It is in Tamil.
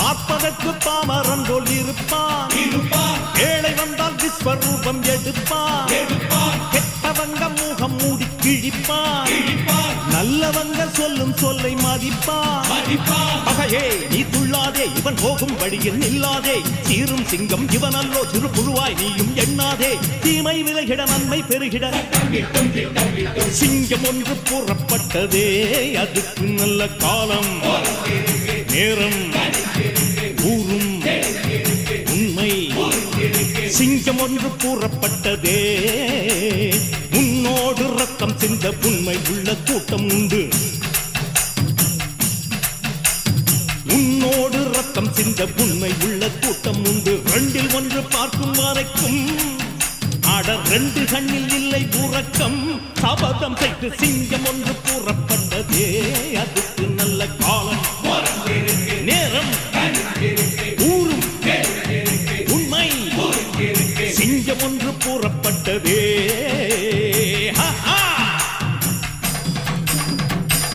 பார்ப்பதற்கு பாமரன் போல் இருப்பான். ஏழை வந்தால் விஸ்வரூபம் எடுப்பான். கெட்டவங்க முகம் மூடி கிழிப்பான். நல்லவங்க சொல்லும் சொல்லை மதிப்பான். பகையே நீ துள்ளாதே, இவன் போகும் வழியில் நில்லாதே. சீரும் சிங்கம் இவன் அல்லோ, சிறு புழுவாய் நீயும் எண்ணாதே. தீமை விலகிட நன்மை பெருகிட சிங்கம் ஒன்று கூறப்பட்டதே. அதுக்கு நல்ல காலம் நேரம் ஊரும் உண்மை. சிங்கம் ஒன்று கூறப்பட்டதே. உன்னோடு ரத்தம் சிந்த உண்மை உள்ள கூட்டம் உண்டு. உன்னோடு ரத்தம் சிந்த உண்மை உள்ள கூட்டம் உண்டு. ரெண்டில் ஒன்று பார்க்கும் வரைக்கும் ஆட ரெண்டு கண்ணில் இல்லை உறக்கம். சபதம் செய்து சிங்கம் ஒன்று கூறப்பட்டதே. அதுக்கு நல்ல காலம் நேரம் ஊரும் உண்மை. சிங்கம் ஒன்று கூறப்பட்டதே.